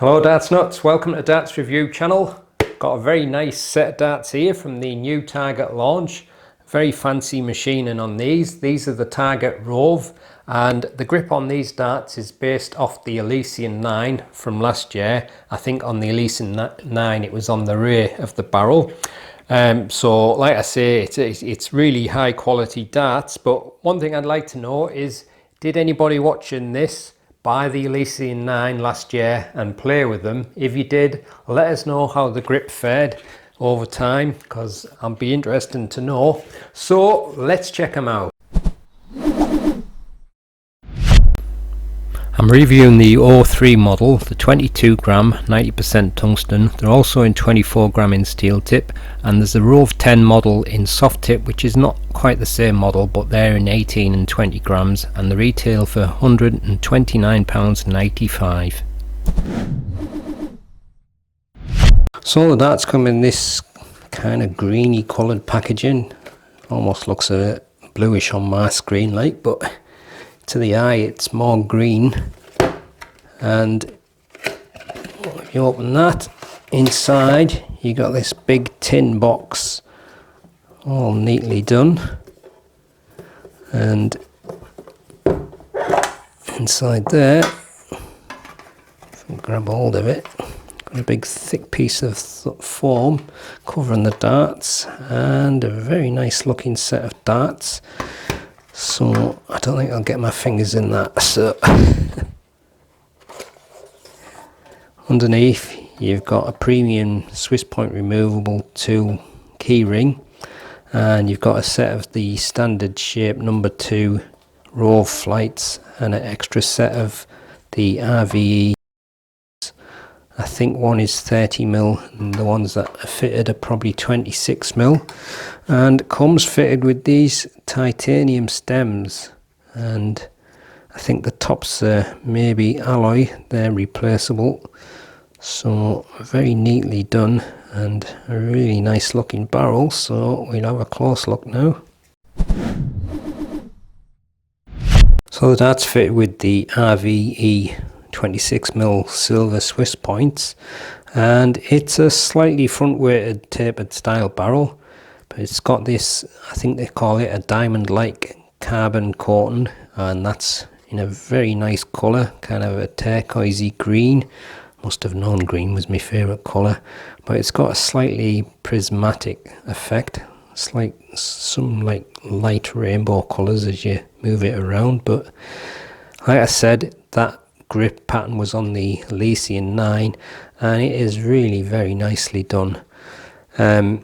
Hello Darts Nutz, welcome to Darts Review channel. Got a very nice set of darts here from the new Target launch. Very fancy machining on these. These are the Target Rove, and the grip on these darts is based off the Elysian 9 from last year. I think on the Elysian 9 it was on the rear of the barrel. So like I say, it's really high quality darts, but one thing I'd like to know is, did anybody watching this buy the Elysian 9 last year and play with them? If you did, let us know how the grip fared over time, because I'll be interested to know. So let's check them out. I'm reviewing the 03 model, the 22 gram 90% tungsten. They're also in 24 gram in steel tip, and there's the Rove 10 model in soft tip, which is not quite the same model, but they're in 18 and 20 grams, and the retail for £129.95. So the darts come in this kind of greeny coloured packaging. Almost looks a bit bluish on my screen like, but to the eye it's more green. And if you open that, inside you got this big tin box, all neatly done, and inside there, if I grab hold of it, got a big thick piece of foam covering the darts, and a very nice looking set of darts. So I don't think I'll get my fingers in that. So underneath you've got a premium Swiss point removable tool key ring, and you've got a set of the standard shape number 2 Rove flights, and an extra set of the RVE. I think one is 30mm and the ones that are fitted are probably 26mm, and comes fitted with these titanium stems, and I think the tops are maybe alloy, they're replaceable. So very neatly done, and a really nice looking barrel. So we'll have a close look now. So the dart's fitted with the RVE 26mm silver Swiss points, and it's a slightly front weighted tapered style barrel, but it's got this, I think they call it a diamond like carbon coating, and that's in a very nice colour, kind of a turquoisey green. Must have known green was my favourite colour, but it's got a slightly prismatic effect. It's like some like light rainbow colours as you move it around, but like I said, that grip pattern was on the Elysian 9, and it is really very nicely done. You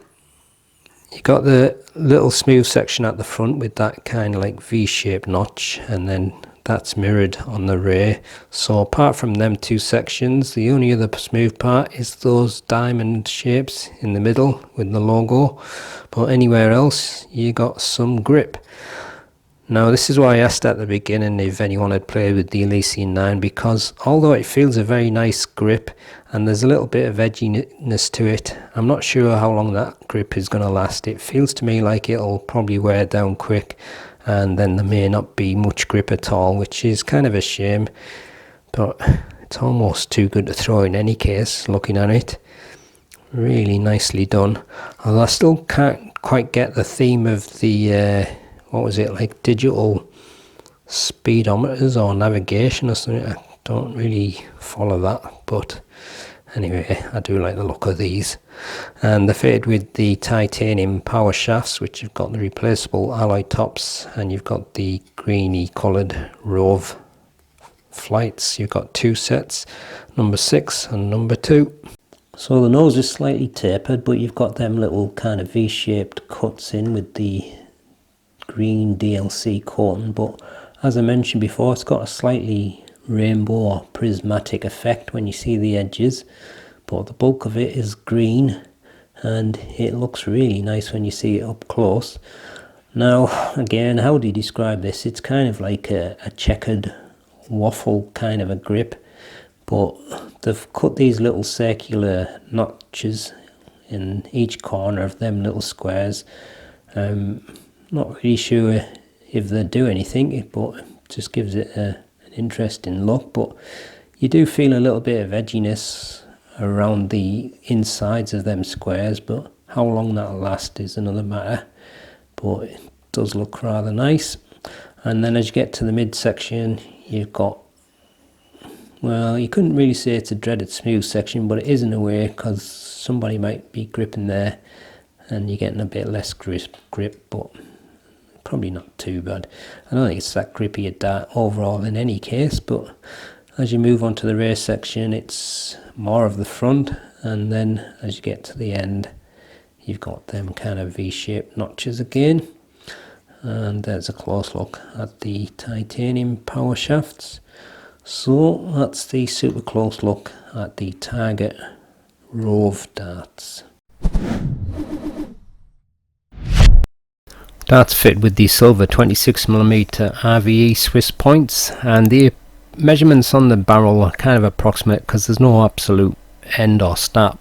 got the little smooth section at the front with that kind of like V-shaped notch, and then that's mirrored on the rear. So apart from them two sections, the only other smooth part is those diamond shapes in the middle with the logo, but anywhere else you got some grip. Now this is why I asked at the beginning if anyone had played with the Elysian 9, because although it feels a very nice grip and there's a little bit of edginess to it, I'm not sure how long that grip is going to last. It feels to me like it'll probably wear down quick, and then there may not be much grip at all, which is kind of a shame, but it's almost too good to throw in any case looking at it. Really nicely done, although I still can't quite get the theme of the what was it, like digital speedometers or navigation or something. I don't really follow that, but anyway, I do like the look of these. And they're fitted with the titanium power shafts, which have got the replaceable alloy tops, and you've got the greeny coloured Rove flights. You've got two sets, number 6 and number 2. So the nose is slightly tapered, but you've got them little kind of V-shaped cuts in with the green DLC coating, but as I mentioned before, it's got a slightly rainbow or prismatic effect when you see the edges, but the bulk of it is green, and it looks really nice when you see it up close. Now again, how do you describe this? It's kind of like a checkered waffle kind of a grip, but they've cut these little circular notches in each corner of them little squares. Not really sure if they do anything, but it just gives it an interesting look. But You do feel a little bit of edginess around the insides of them squares, but how long that'll last is another matter. But it does look rather nice. And then as you get to the midsection, you've got, well, you couldn't really say it's a dreaded smooth section, but it is in a way, because somebody might be gripping there and you're getting a bit less grip, but probably not too bad. I don't think it's that grippy a dart overall in any case, but as you move on to the rear section, it's more of the front, and then as you get to the end, you've got them kind of V-shaped notches again. And there's a close look at the titanium power shafts. So that's the super close look at the Target Rove darts. Darts fit with the silver 26mm RVE Swiss points, and the measurements on the barrel are kind of approximate because there's no absolute end or start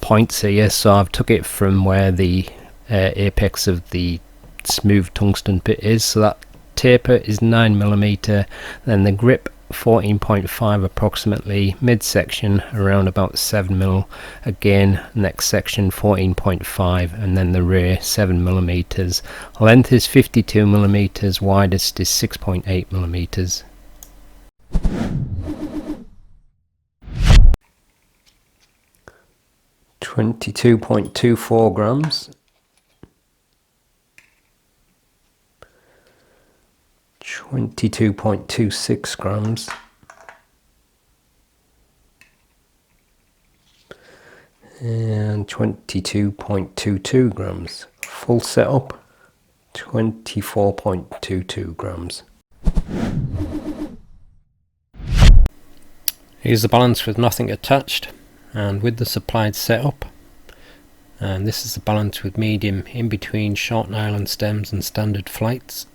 points here, so I've took it from where the apex of the smooth tungsten bit is, so that taper is 9mm, then the grip 14.5 approximately, midsection around about 7mm, again next section 14.5, and then the rear 7mm. Length is 52mm, widest is 6.8mm. 22.24 grams, 22.26 grams, and 22.22 grams. Full setup, 24.22 grams. Here's the balance with nothing attached and with the supplied setup, and this is the balance with medium in between short nylon stems and standard flights.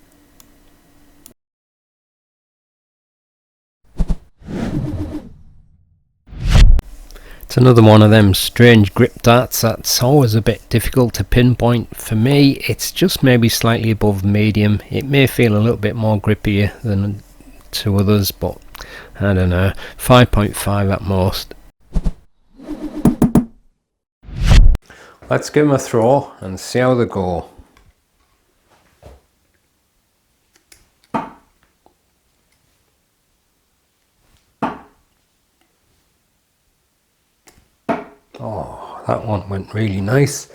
It's another one of them strange grip darts that's always a bit difficult to pinpoint. For me, it's just maybe slightly above medium. It may feel a little bit more grippier than to others, but I don't know, 5.5 at most. Let's give them a throw and see how they go. Oh, that one went really nice.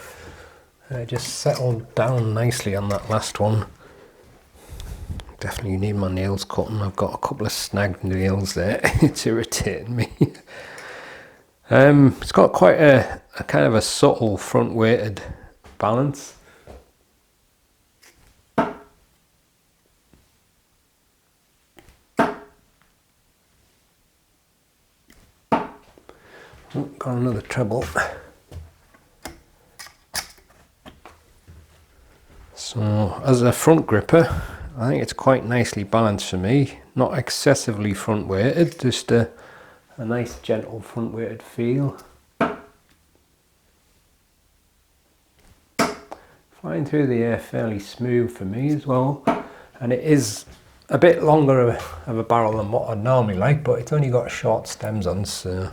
I just settled down nicely on that last one. Definitely need my nails cutting. I've got a couple of snagged nails there. It's irritating me. It's got quite a kind of a subtle front weighted balance. Oh, got another treble. So as a front gripper, I think it's quite nicely balanced for me. Not excessively front weighted, just a nice gentle front weighted feel. Flying through the air fairly smooth for me as well, and it is a bit longer of a barrel than what I'd normally like, but it's only got short stems on, so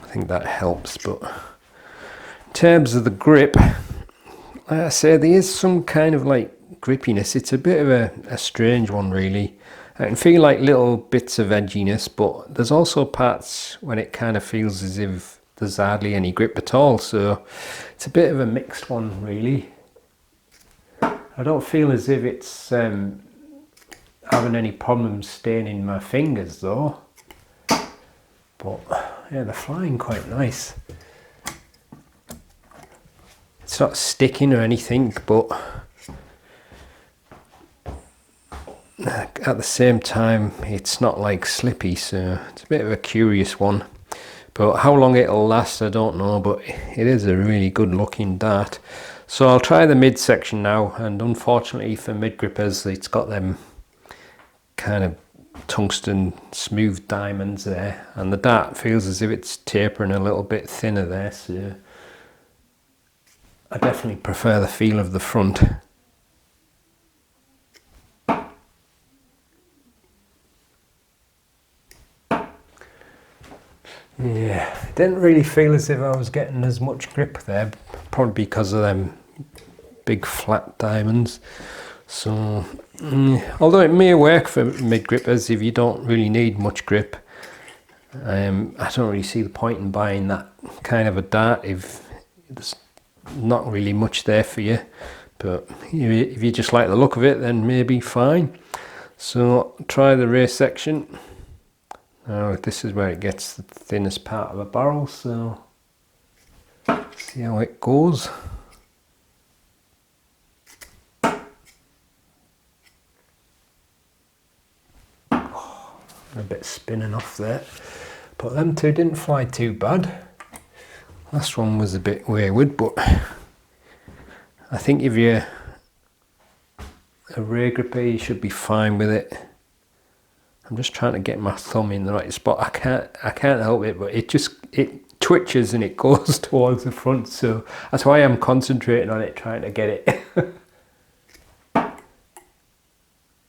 I think that helps. But in terms of the grip, like I say, there is some kind of like grippiness. It's a bit of a strange one really. I can feel like little bits of edginess, but there's also parts when it kind of feels as if there's hardly any grip at all, so it's a bit of a mixed one really. I don't feel as if it's having any problems staining my fingers though, but yeah, they're flying quite nice. It's not sticking or anything, but at the same time it's not like slippy, so it's a bit of a curious one. But how long it'll last I don't know, but it is a really good looking dart. So I'll try the midsection now, and unfortunately for mid grippers it's got them kind of tungsten smooth diamonds there, and the dart feels as if it's tapering a little bit thinner there, so I definitely prefer the feel of the front. Yeah, didn't really feel as if I was getting as much grip there, probably because of them big flat diamonds. So, although it may work for mid grippers if you don't really need much grip, I don't really see the point in buying that kind of a dart if there's not really much there for you. But if you just like the look of it, then maybe fine. So try the rear section. Now this is where it gets the thinnest part of the barrel, so see how it goes. Oh, a bit spinning off there, but them two didn't fly too bad. Last one was a bit wayward, but I think if you're a rear gripper, you should be fine with it. I'm just trying to get my thumb in the right spot. I can't help it, but it twitches and it goes towards the front, so that's why I'm concentrating on it, trying to get it.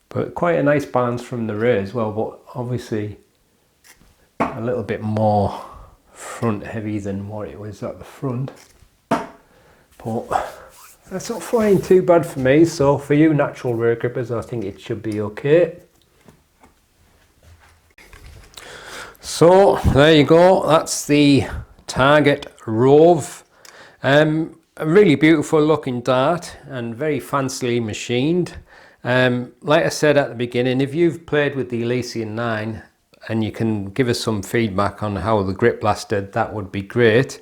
But quite a nice balance from the rear as well, but obviously a little bit more front heavy than what it was at the front. But that's not flying too bad for me, so for you natural rear grippers, I think it should be okay. So there you go, that's the Target Rove. A really beautiful looking dart and very fancily machined. Like I said at the beginning, if you've played with the Elysian 9 and you can give us some feedback on how the grip lasted, that would be great.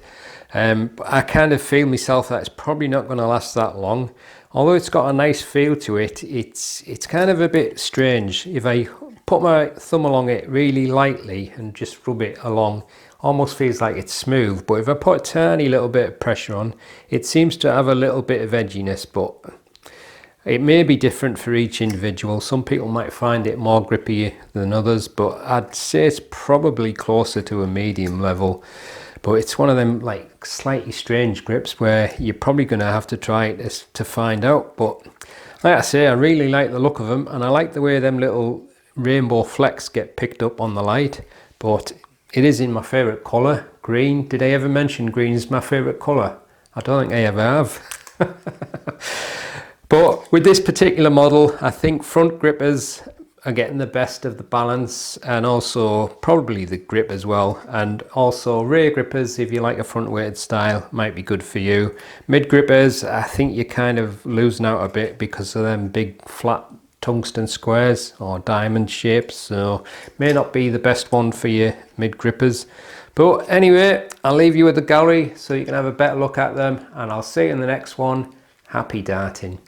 But I kind of feel myself that it's probably not going to last that long. Although it's got a nice feel to it, it's kind of a bit strange. If I put my thumb along it really lightly and just rub it along, almost feels like it's smooth. But if I put a tiny little bit of pressure on, it seems to have a little bit of edginess, but it may be different for each individual. Some people might find it more grippy than others, but I'd say it's probably closer to a medium level. But it's one of them like slightly strange grips where you're probably going to have to try it to find out. But like I say, I really like the look of them, and I like the way them little rainbow flecks get picked up on the light. But it is in my favourite colour, green. Did I ever mention green is my favourite colour? I don't think I ever have. But with this particular model, I think front grippers are getting the best of the balance, and also probably the grip as well. And also rear grippers, if you like a front weighted style, might be good for you. Mid grippers, I think you're kind of losing out a bit because of them big flat tungsten squares or diamond shapes, so may not be the best one for your mid grippers. But anyway, I'll leave you with the gallery so you can have a better look at them, and I'll see you in the next one. Happy darting.